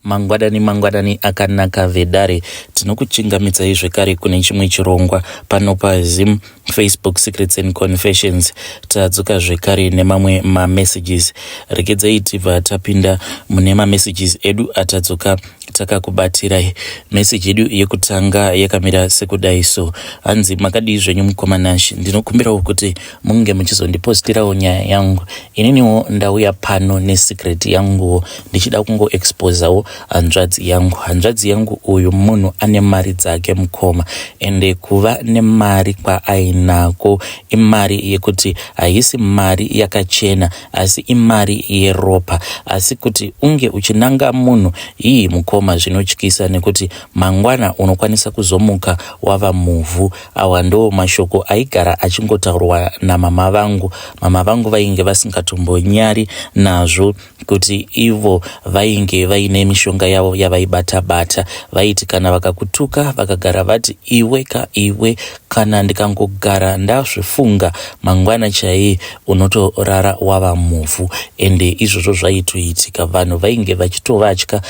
Mangwadani akanaka vedare. Tinokuchingamidza zvekare kune chimwe chirongwa pano paZim Facebook Secrets and Confessions. Tadzoka zvekare nemamwe messages. Regedzai tibva tapinda mune messages edu atadzoka takakubatirai. Message yedu yekutanga yakamira sekudai so. Hanzi makadii zvenyu mukomanashi. Ndinokumbirawo kuti munge muchizondipostirawo nyaya yangu. Ininiwo ndauya pano nesecret yangu ndichida kungo exposawo hanzvadzi yangu uyu munhu ane mari dzake mukoma, ende kuva nemari kwaainako imari yekuti haisi mari yakachena asi imari yeropa, asi kuti unge uchinanga munhu iyi mukoma zvinotyisa nekuti mangwana unokwanisa kuzomuka wava muvhu. Awa ndo mashoko aigara achingotaurwa namama vangu vainge vasingatombonyari nazvo kuti ivo vainge vaine mishonga yavo yavaibata-bata. Vaiti kana vakakutuka vakagara vati iwe kana ndikangogara ndazvifunga mangwana chaiye unotorara wava muvhu. Ende izvozvo zvaitoitika, vanhu vainge vachitovatya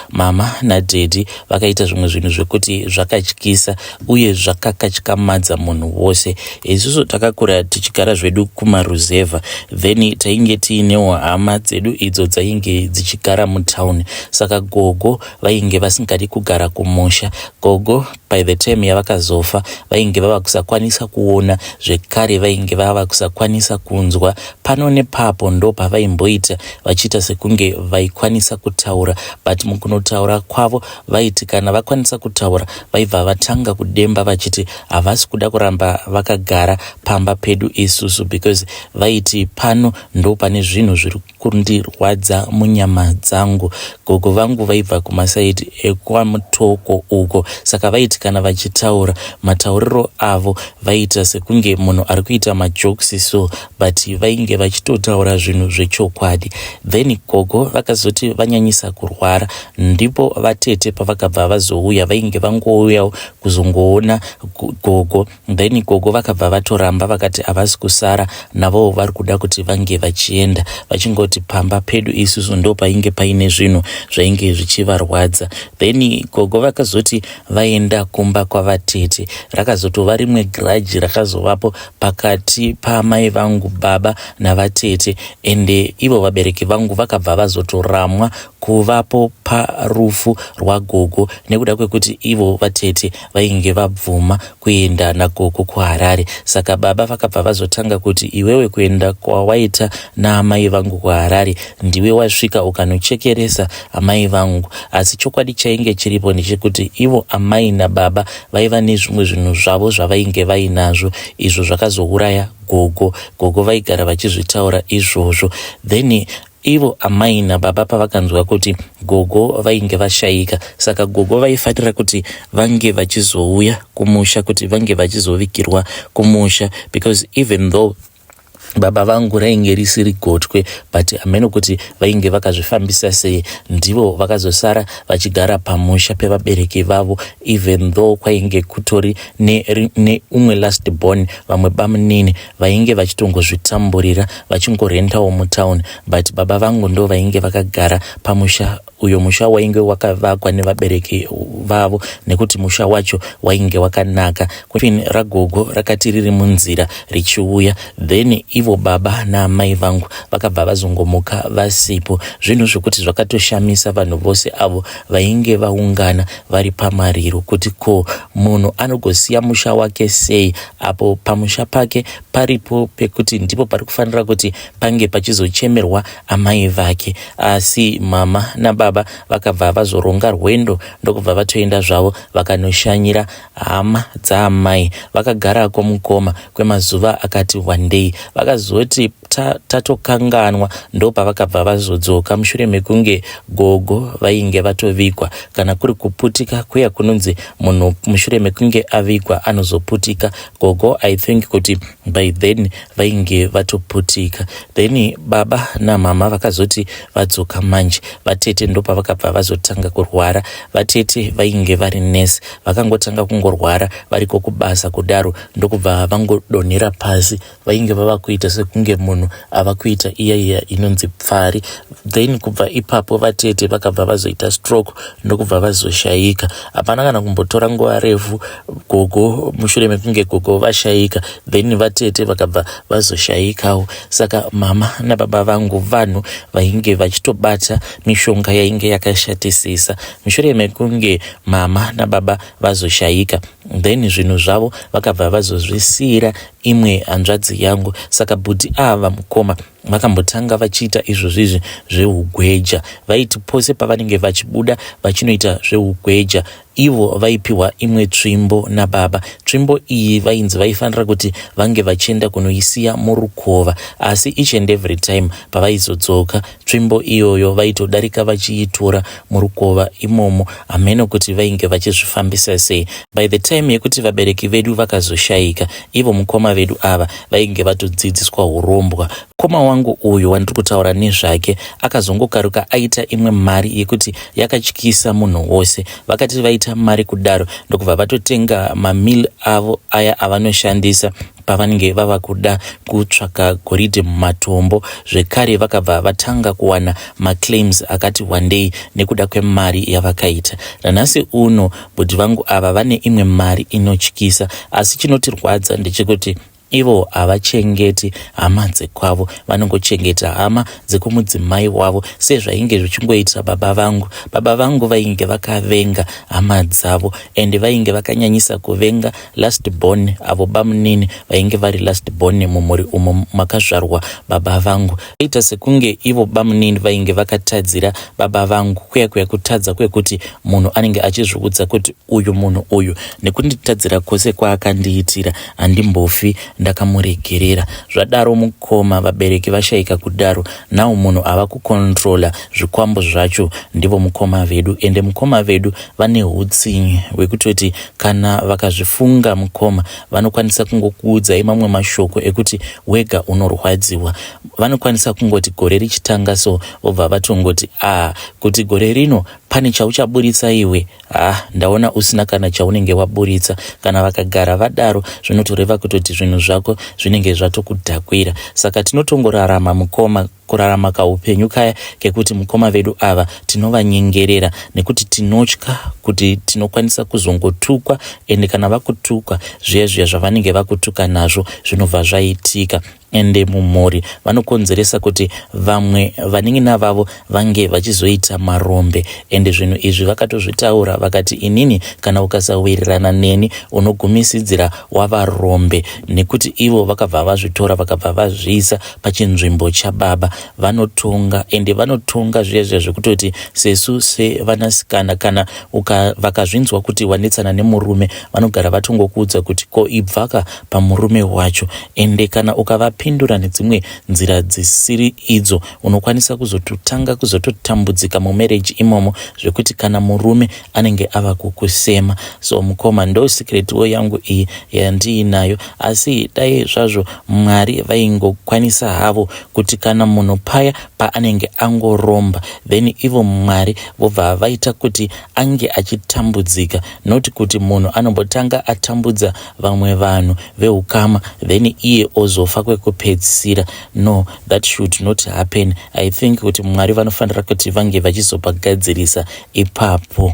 mama nadhedhi vakaita zvimwe zvinhu zvekuti zvakatyisa uye zvakakatyamadza munhu wose. Isusu takakura tichigara zvedu kumaruzevha, then tainge tiinewo hama dzedu idzo dzainge dzichigara mutauni. Saka gogo vainge vasingadi kugara kumusha. Gogo by the time yavakazofa vainge vava kusakwanisa kuona, zvekare vainge vava kusakwanisa kunzwa. Pano nepapo ndo pavaimboita vachiita sekunge vaikwanisa kutaura, but mukunotaura kwavo vaiti kana vakwanisa kutaura vaibva vatanga kudemba vachiti havasi kuda kuramba vakagara pamba pedu isusu, because vaiti pano ndo pane zvinhu zviri kundirwadza munyama dzangu. Gogo vangu vaibva kumasaidi ekwamutoko uko, saka vaiti kana vachitaura matauriro avo vaita sekunge munhu ari kuita majokes so, but vainge vachitotaura zvinhu zvechokwadi. Then gogo vakazoti vanyanyisa kurwara, ndipo vatete pavakabva vazouya vainge vangouyawo kuzongoona gogo. Then gogo vakabva vatoramba vakati havasi kusara, navo vari kuda kuti vange vachienda, vachingoti pamba pedu isusu ndo painge paine zvinhu zvainge zvichivarwadza. Then gogo vakazoti vaenda kumba kwavatete, rakazotova rimwe grudge rakazovapo pakati pamai vangu baba navatete, ende ivo vabereki vangu vakabva vazotoramwa kuvapo parufu rwagogo nekuda kwekuti ivo vatete vainge vabvuma kuenda nagogo kuHarare. Saka baba vakabva vazotanga kuti iwewe kuenda kwawaita naamai vangu kuHarare ndiwe wasvika ukanochekeresa amai vangu. Asi chokwadi chainge chiripo ndechekuti ivo amai nababa vaiva nezvimwe zvinhu zvavo zvavainge vainazvo, izvo zvakazouraya gogo vaigara vachizvitaura izvozvo. Then ivo amai nababa pavakanzwa kuti gogo vainge vashayika, saka gogo vaifanira kuti vange vachizouya kumusha, kuti vange vachizovigirwa kumusha, because even though baba vangu rainge risiri gotwe, but ameno kuti vainge vakazvifambisa sei, ndivo vakazosara vachigara pamusha pevabereki vavo, even though kwainge kutori neumwe last born, vamwe bamunini vainge vachitongozvitamburira vachingorentawo mutauni, but baba vangu ndo vainge vakagara pamusha. Uyo musha wainge wakavakwa nevabereki vavo nekuti musha wacho wainge wakanaka. Kwini ragogo rakati riri munzira richiuya, then ivo baba naamai vangu vakabva vazongomuka vasipo. Zvinhu zvokuti zvakatoshamisa vanhu vose avo vainge vaungana vari pamariro, kuti ko munhu anogosiya musha wake sei apo pamusha pake paripo pekuti ndipo pari kufanira kuti pange pachizochemerwa amai vake. Asi mama nababa vakabva vazoronga rwendo ndokubva vatoenda zvavo vakanoshanyira hama dzaamai. Vakagarako mukoma kwemazuva akati wandei, vakazoti tatokanganwa, ndo pavakabva vazodzoka mushure mekunge gogo vainge vatovigwa. Kana kuri kuputika kuya kunonzi munhu mushure mekunge avigwa anozoputika, gogo I think kuti by then vainge vatoputika. Then baba namama vakazoti vadzoka manje, vatete ndo pavakabva vazotanga kurwara. Vatete vainge vari nesi, vakangotanga kungorwara variko kubasa kudaro ndokubva vangodonhera pasi. Vainge vava kuita sekunge munhu munhu ava kuita iya inonzi pfari. Then kubva ipapo vatete vakabva vazoita stroke ndokubva vazoshayika. Hapana kana kumbotora nguva refu gogo mushure mekunge gogo vashayika then vatete vakabva vazoshayikawo. Saka mama nababa vangu vanhu vainge vachitobata mishonga yainge yakashatisisa mushure mekunge mama nababa vazoshayika. Then zvinhu zvavo vakabva vazozvisiyira imwe hanzvadzi yangu. Saka bhuti ava mukoma vakambotanga vachiita izvozvizvi zveugweja. Vaiti pose pavanenge vachibuda vachinoita zveugweja ivo vaipiwa imwe tsvimbo nababa. Tsvimbo iyi vainzi vaifanira kuti vange vachienda kunoisiya murukova, asi each and every time pavaizodzoka tsvimbo iyoyo vaitodarika vachiitora murukova imomo, hameno kuti vainge vachizvifambisa sei. By the time yekuti vabereki vedu vakazoshayika, ivo mukoma vedu ava vainge vatodzidziswa urombwa. Mukoma wangu uyu wandiri kutaura nezvake akazongokaruka aita imwe mari yekuti yakatyisa munhu wose. Vakati vaita mari kudaro ndokubva vatotenga mamil avo aya avanoshandisa pavanenge vava kuda kutsvaka goridhe mumatombo. Zvekare vakabva vatanga kuwana maclaims akati wandei nekuda kwemari yavakaita. Nanhasi uno bhodhi vangu ava vane imwe mari inotyisa, asi chinotirwadza ndechekuti ivo havachengeti hama dzekwavo, vanongochengeta hama dzekumudzimai wavo sezvainge zvichingoita baba vangu. Baba vangu vainge vakavenga hama dzavo ende vainge vakanyanyisa kuvenga last born avo bamunini vainge vari last born mumhuri umo makazvarwa baba vangu. Ita sekunge ivo bamunini vainge vakatadzira baba vangu, kuya kutadza kwekuti munhu anenge achizviudza kuti uyu munhu uyu nekunditadzira kwose kwaakandiitira handimbofi ndakamuregerera. Zvadaro mukoma vabereki vashayika kudaro, nawo munhu ava kukontrola zvikwambo zvacho ndivo mukoma vedu. Ende mukoma vedu vane utsinye hwekutoti kana vakazvifunga mukoma vanokwanisa kungokuudzai mamwe mashoko ekuti wega unorwadziwa. Vanokwanisa kungoti gore richitanga so vobva vatongoti kuti gore rino pane chauchaburitsa iwe, ndaona usina kana chaunenge waburitsa. Kana vakagara vadaro zvinotoreva kutoti zvinhu zvako zvinenge zvatokudhakwira. Saka tinotongorarama mukoma, kurarama kaupenyu kaya kekuti mukoma vedu ava tinovanyengerera nekuti tinotya kuti tinokwanisa kuzongotukwa, ende kana vakutukwa zviya zvavanenge vakutuka nazvo zvinobva zvaitika. Ende mumhuri vanokonzeresa kuti vamwe vanenge navavo vange vachizoita marombe. Ende zvinhu izvi vakatozvitaura vakati inini kana ukasawirirana neni unogumisidzira wavarombe, nekuti ivo vakabva vazvitora vakabva vazviisa pachinzvimbo chababa. Vanotonga ende vanotonga zviya zvekutoti sesu sevanasikana kana vakazvinzwa kuti wanetsana nemurume vanogara vatongokuudza kuti ko ibvaka pamurume wacho. Ende kana ukavapindura nedzimwe nzira dzisiri idzo unokwanisa kuzototanga kuzototambudzika mumarriage imomo, zvekuti kana murume anenge ava kukusema. So mukoma ndo secretwo yangu iyi yandiinayo, asi dai zvazvo Mwari vaingokwanisa havo kuti kana munhu paya paanenge angoromba then ivo Mwari vobva vaita kuti ange achitambudzika, noti kuti munhu anombotanga atambudza vamwe vanhu veukama then iye ozofa kwekupedzisira. No, that should not happen. I think kuti Mwari vanofanira kuti vange vachizopagadzirisa ipapo.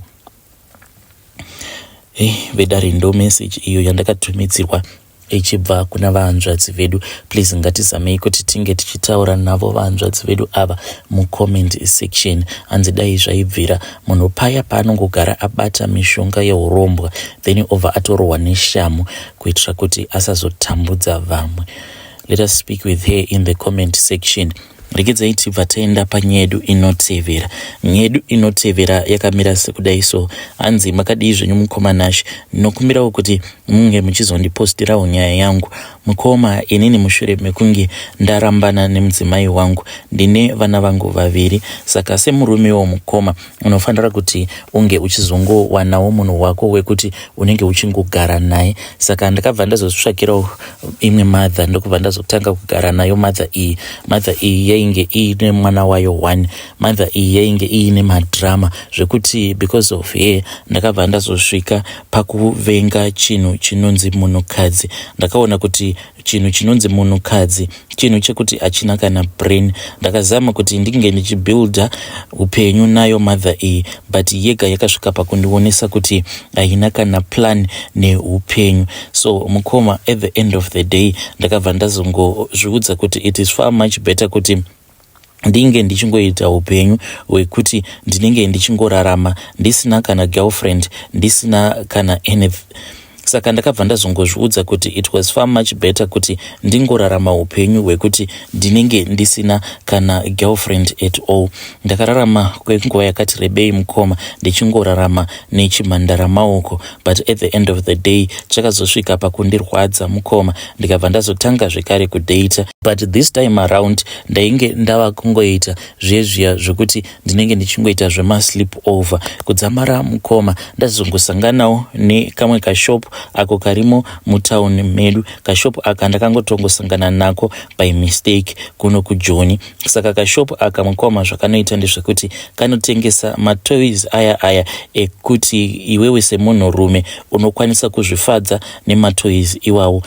Vedari ndo message iyo yandakatumidzirwa ichibva kuna vahanzvadzi vedu. Please ngatizamei kuti tinge tichitaura navo vahanzvadzi vedu ava mucomment section. Hanzi dai zvaibvira munhu paya paanongogara abata mishonga yeurombwa then obva atorohwa neshamu kuitira kuti asazotambudza vamwe. Let us speak with her in the comment section. Regedzai tibva taenda panyedu inotevera. Nyedu inotevera yakamira sekudai so. Hanzi makadii zvenyu mukoma Nash, ndinokumbirawo kuti munge muchizondipostirawo nyaya yangu. Mukoma, inini mushure mekunge ndarambana nemudzimai wangu ndine vana vangu vaviri. Saka semurumewo mukoma unofanira kuti unge uchizongowanawo munhu wako wekuti unenge uchingogara naye. Saka ndakabva ndazozvitsvakirawo imwe mother ndokubva ndazotanga kugara nayo mother iyi. Mother iyi yainge iine mwana wayo 1. Mother iyi yainge iine madrama zvekuti because of her ndakabva ndazosvika pakuvenga chinhu chinonzi munhukadzi. Ndakaona kuti chinhu chinonzi munhukadzi chinhu chekuti hachina kana brain. Ndakazama kuti ndinge ndichibuilda upenyu nayo mother iyi, but yega yakasvika pakundionesa kuti haina kana plan neupenyu. So mukoma, at the end of the day ndakabva ndazongozviudza kuti it is far much better kuti ndinge ndichingoita upenyu hwekuti ndinenge ndichingorarama ndisina kana girlfriend, ndisina kana anything. Saka ndakabva ndazongozviudza kuti it was far much better kuti ndingorarama upenyu hwekuti ndinenge ndisina kana girlfriend at all. Ndakararama kwenguva yakati rebei mukoma ndichingorarama nechimhandara maoko, but at the end of the day chakazosvika pakundirwadza mukoma, ndikabva ndazotanga zvekare kudata. But this time around ndainge ndava kungoita zvezviya zvekuti ndinenge ndichingoita zvema-sleep over. Kudzamara mukoma ndazongosanganawo nekamwe kashop ako karimo mutauni medu. Kashop aka ndakangotongosangana nako by mistake kuno kuJoni. Saka kashop aka mukoma zvakanoita ndezvekuti kanotengesa matoys aya ekuti iwewe semunhurume unokwanisa kuzvifadza nematoys iwawo.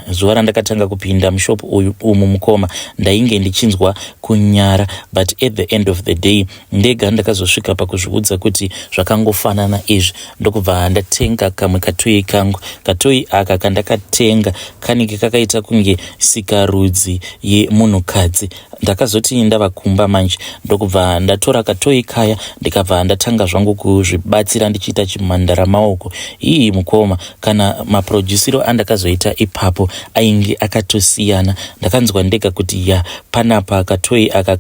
Zuva randakatanga kupinda mushop umu mukoma ndainge ndichinzwa kunyara, but at the end of the day ndega ndakazosvika pakuzviudza kuti zvakangofanana izvi. Ndokubva ndatenga kamwe katoyi kangu. Katoyi aka kandakatenga kanenge kakaita kunge sikarudzi yemunhukadzi. Ndakazoti ndava kumba manje ndokubva ndatora katoyi kaya ndikabva ndatanga zvangu kuzvibatsira ndichiita chimhandara maoko. Iyi mukoma, kana maproduciro andakazoita ipapo ainge akatosiyana. Ndakanzwa ndega kuti panapa katoyi aka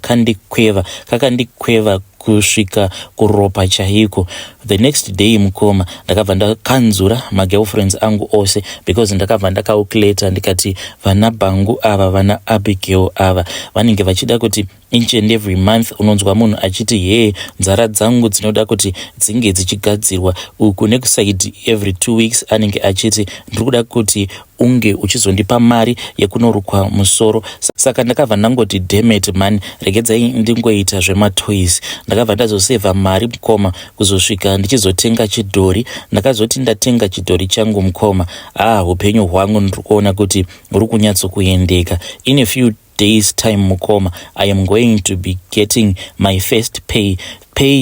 kakandikweva kusvika kuropa chaiko. The next day mukoma ndakabva ndakanzura magirlfriends angu ose, because ndakabva ndakaukuleta ndikati vana bhangu ava, vana Abigail ava vanenge vachida kuti each and every month unonzwa munhu achiti nzara dzangu dzinoda kuti dzinge dzichigadzirwa uku nekusaidi. Every 2 weeks anenge achiti ndiri kuda kuti unge uchizondipa mari yekunorukwa musoro. Saka ndakabva ndangoti damn it man, regedzai ndingoita zvematoys. Ndakabva ndazosevha mari mukoma kuzosvika ndichizotenga chidhori. Ndakazoti ndatenga chidhori changu mukoma, upenyu hwangu ndiri kuona kuti huri kunyatsokuendeka. In a few days time mukoma, I am going to be getting my first pay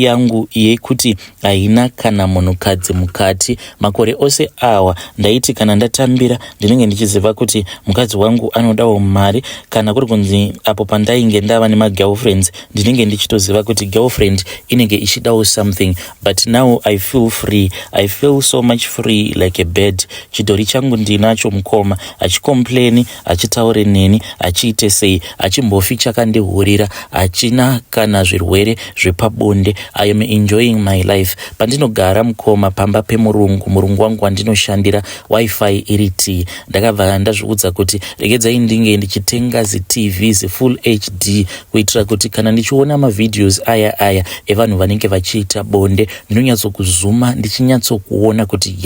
yangu yekuti haina kana munhukadzi mukati. Makore ose awa ndaiti kana ndatambira ndinenge ndichiziva kuti mukadzi wangu anodawo mari, kana kuri kunzi apo pandainge ndava nemagirlfriends ndinenge ndichitoziva kuti girlfriend inenge ichidawo something. But now I feel free, I feel so much free like a bird. Chidhori changu ndinacho mukoma, hachikompleni, hachitaure neni, hachiite sei, hachimbofi chakandihurira, hachina kana zvirwere zvepabonde. I am enjoying my life. Pandinogara mukoma pamba murungu wangu wandinoshandira wifi iriti. Ndakabva ndazviudza kuti regedzai ndinge ndichitenga TV full HD kuitira kuti kana ndichiona mavideos aya evanhu vanenge vachiita bonde ndinonyatsokuzuma ndichinyatsokuona kuti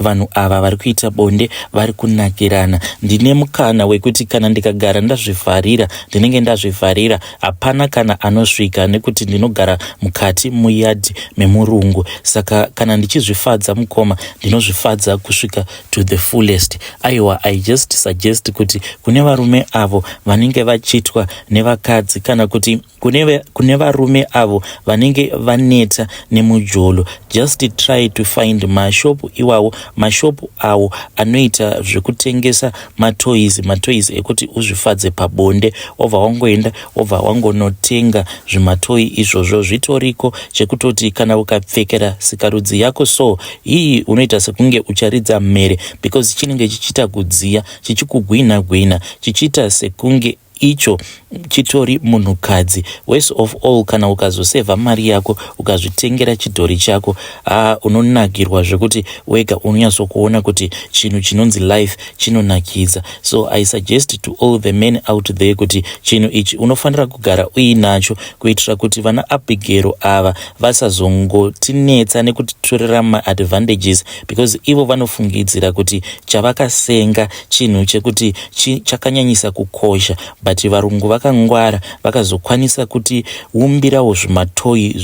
vanhu ava vari kuita bonde vari kunakirana. Ndine mukana wekuti kana ndikagara ndazvivharira ndinenge ndazvivharira, hapana kana anosvika nekuti ndinogara mukati muyadhi memurungu. Saka kana ndichizvifadza mukoma ndinozvifadza kusvika to the fullest. Aiwa, I just suggest kuti kune varume avo vanenge vachitwa nevakadzi, kana kuti kune varume avo vanenge vaneta nemujolo, just try to find mashopu iwawo, mashopu awo anoita zvekutengesa matoys ekuti uzvifadze pabonde. Obva wangoenda, obva wangonotenga zvimatoyi izvozvo zvitoriko, chekutoti kana ukapfekera sikarudzi yako so iyi unoita sekunge ucharidza mere, because chinenge chichita kudziya, chichikugwina chichita sekunge icho chitori munhukadzi. Worst of all, kana ukazosevha mari yako ukazvitengera chidhori chako, unonakirwa zvekuti wega unonyatsokuona kuti chinhu chinonzi life chinonakidza. So I suggest to all the men out there kuti chinhu ichi unofanira kugara uinacho kuitira kuti vana Abigail ava vasazongotinetsa nekutitorera ma-advantages, because ivo vanofungidzira kuti chavakasenga chinhu chekuti chakanyanyisa kukosha, but varungu vakangwara vakazokwanisa kuti umbirawo zvimatoyi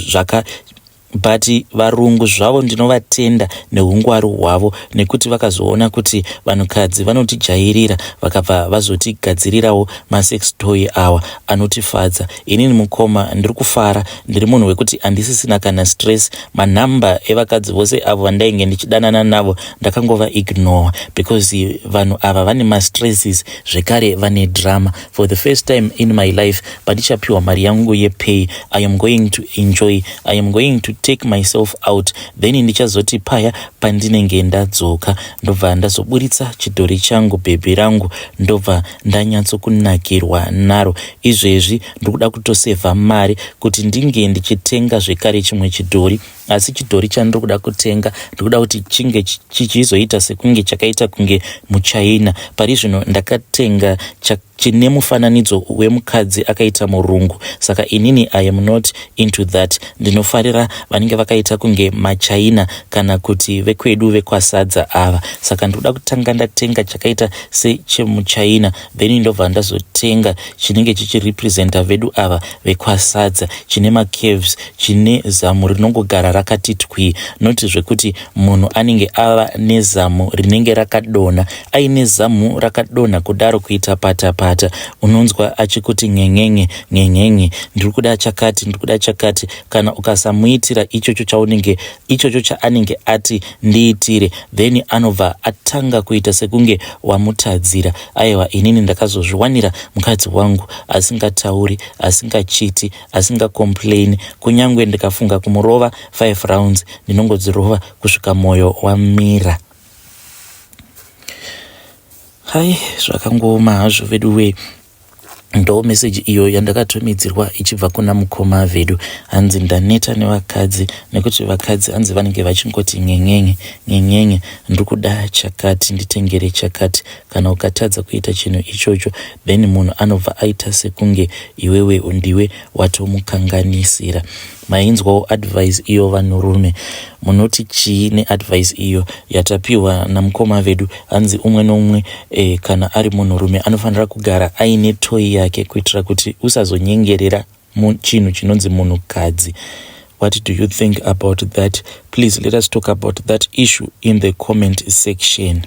but varungu zvavo ndinovatenda neungwaru hwavo, nekuti vakazoona kuti vanhukadzi vanotijairira vakabva vazotigadzirirawo masex toy awa anotifadza. Inini mukoma ndiri kufara, ndiri munhu wekuti handisisina kana stress. Manhamba evakadzi vose avo vandainge ndichidanana navo ndakangova ignore, because vanhu ava vane mastresses zvekare vane drama. For the first time in my life pandichapiwa mari yangu yepay, I am going to enjoy, I am going to take myself out, then ndichazoti paya pandinenge ndadzoka ndobva ndazoburitsa chidhori changu, bhebhi rangu, ndobva ndanyatsokunakirwa naro. Izvezvi ndiri kuda kutosevha mari kuti ndinge ndichitenga zvekare chimwe chidhori, asi chidhori chandiri kuda kutenga ndiri kuda kuti chinge chichizoita sekunge chakaita kunge muchina. Pari zvino ndakatenga chine mufananidzo wemukadzi akaita murungu, saka inini I am not into that. Ndinofarira vanenge vakaita kunge machaina kana kuti vekwedu vekwasadza ava, saka ndikuda kutanga ndatenga chakaita sechemuchaina, then ndobva ndazotenga chinenge chichirepresenta vedu ava vekwasadza, chine macaves, chine zamu rinongogara rakati twi, noti zvekuti munhu anenge ava nezamu rinenge rakadonha. Aine zamu rakadonha kudaro kuita pata unonzwa achikuti nyenyenye nyenyenye, ndiri kuda chakati, ndiri kuda chakati. Kana ukasamuitira ichocho chaanenge ati ndiitire, then anobva atanga kuita sekunge wamutadzira. Aiwa, inini ndakazozviwanira mukadzi wangu asingatauri, asingachiti, asingacomplain. Kunyangwe ndikafunga kumurova 5 rounds ndinongodzirova kusvika mwoyo wamira. Hai, zvakangoma hazvo vedu we. Ndo message iyo yandakatumidzirwa ichibva kuna mukoma vedu. Hanzi ndaneta nevakadzi, nekuti vakadzi hanzi vanenge vachingoti nyenyenye nyenyenye, ndiri kuda chakati, nditengere chakati. Kana ukatadza kuita chinhu ichocho, then munhu anobva aita sekunge iwewe ndiwe watomukanganisira. Mainzwawo advice iyo vanhurume, munoti chii neadvice iyo yatapiwa namukoma vedu? Hanzi umwe nomwe kana ari munhurume anofanira kugara aine toy yake kuitira kuti usazonyengerera chinhu chinonzi munhukadzi. What do you think about that? Please let us talk about that issue in the comment section.